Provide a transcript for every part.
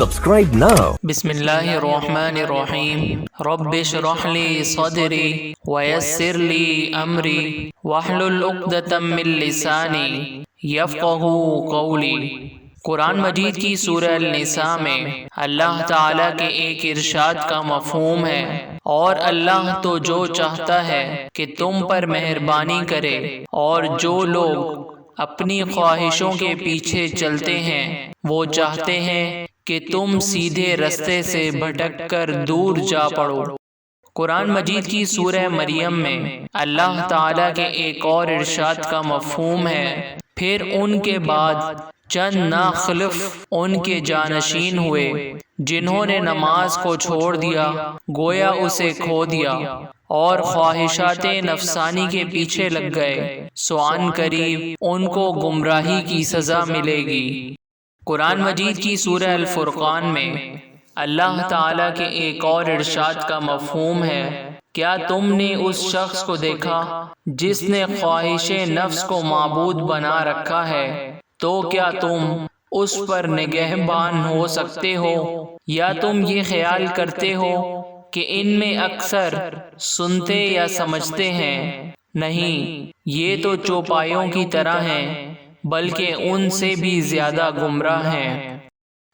Subscribe now. بسم اللہ الرحمن الرحیم رب اشرح لی صدری ویسر لی امری واحلل عقدۃ من لسانی یفقہوا قولی۔ قرآن مجید کی سورہ النساء میں اللہ تعالیٰ کے ایک ارشاد کا مفہوم ہے، اور اللہ تو جو چاہتا ہے کہ تم پر مہربانی کرے، اور جو لوگ اپنی خواہشوں کے پیچھے چلتے ہیں وہ چاہتے ہیں کہ تم سیدھے رستے سے بھٹک کر دور جا پڑو۔ قرآن مجید کی سورہ مریم میں اللہ تعالیٰ کے ایک اور ارشاد کا مفہوم ہے، پھر ان کے بعد چند ناخلف ان کے جانشین ہوئے جنہوں نے نماز کو چھوڑ دیا، گویا اسے کھو دیا، اور خواہشات نفسانی کے پیچھے لگ گئے، سو عن قریب ان کو گمراہی کی سزا ملے گی۔ قرآن مجید کی سورہ الفرقان میں اللہ تعالیٰ کے ایک اور ارشاد کا مفہوم ہے، کیا تم نے اس شخص کو دیکھا جس نے خواہش نفس کو معبود بنا رکھا ہے؟ تو کیا تم اس پر نگہبان ہو سکتے ہو؟ یا تم یہ خیال کرتے ہو کہ ان میں اکثر سنتے یا سمجھتے ہیں؟ نہیں، یہ تو چوپایوں کی طرح ہیں، بلکہ ان سے بھی زیادہ گمراہ ہیں۔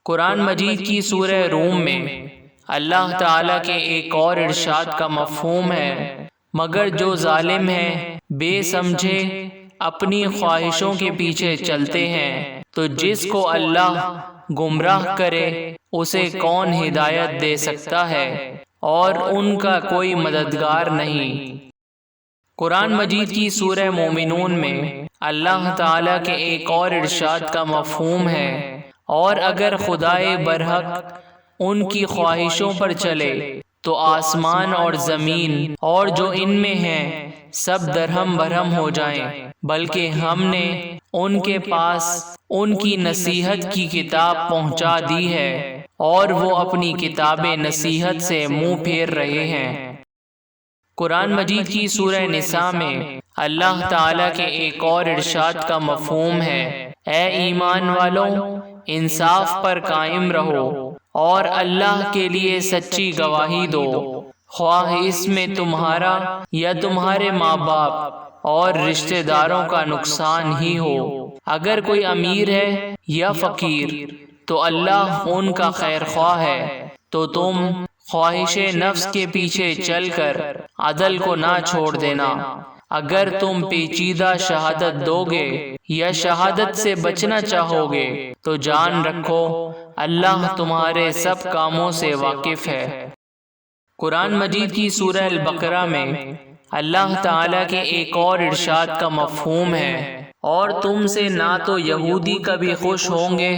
قرآن مجید کی سورہ روم میں اللہ تعالیٰ کے ایک اور ارشاد کا مفہوم ہے، مگر جو ظالم ہیں، بے سمجھے، اپنی خواہشوں کے پیچھے چلتے ہیں، تو جس کو اللہ گمراہ کرے اسے کون ہدایت دے سکتا ہے، اور ان کا کوئی مددگار نہیں۔ قرآن مجید کی سورہ مومنون میں اللہ تعالیٰ کے ایک اور ارشاد کا مفہوم ہے، اور اگر خدائے برحق ان کی خواہشوں پر چلے تو آسمان اور زمین اور جو ان میں ہیں سب درہم برہم ہو جائیں، بلکہ ہم نے ان کے پاس ان کی نصیحت کی کتاب پہنچا دی ہے، اور وہ اپنی کتاب نصیحت سے منہ پھیر رہے ہیں۔ قرآن مجید کی سورہ نساء میں اللہ تعالیٰ کے ایک اور ارشاد کا مفہوم ہے، اے ایمان والو، انصاف پر قائم رہو اور اللہ کے لیے سچی گواہی دو، خواہ اس میں تمہارا یا تمہارے ماں باپ اور رشتہ داروں کا نقصان ہی ہو۔ اگر کوئی امیر ہے یا فقیر تو اللہ ان کا خیر خواہ ہے، تو تم خواہش نفس کے پیچھے چل کر عدل کو نہ چھوڑ دینا۔ اگر تم پیچیدہ شہادت دو گے یا شہادت سے بچنا چاہو گے تو جان رکھو اللہ تمہارے سب کاموں سے واقف ہے۔ قرآن مجید کی سورہ البقرہ میں اللہ تعالیٰ کے ایک اور ارشاد کا مفہوم ہے، اور تم سے نہ تو یہودی کبھی خوش ہوں گے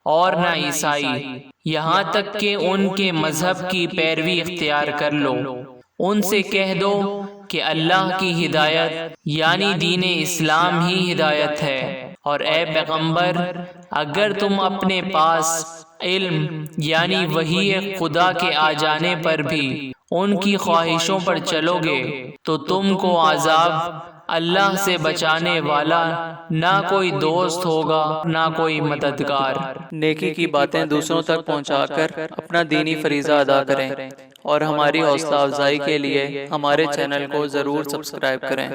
اور نہ عیسائی، یہاں تک کہ ان کے مذہب کی پیروی اختیار کر لو۔ ان سے کہہ دو کہ اللہ کی ہدایت یعنی دین اسلام ہی ہدایت ہے، اور اے پیغمبر، اگر تم اپنے پاس علم یعنی وحی خدا کے آ جانے پر بھی ان کی خواہشوں پر چلو گے تو تم کو عذاب اللہ سے بچانے والا نہ کوئی دوست ہوگا نہ کوئی مددگار۔ نیکی کی باتیں دوسروں تک پہنچا کر اپنا دینی فریضہ ادا کریں، اور ہماری حوصلہ افزائی کے لیے ہمارے چینل کو ضرور سبسکرائب کریں۔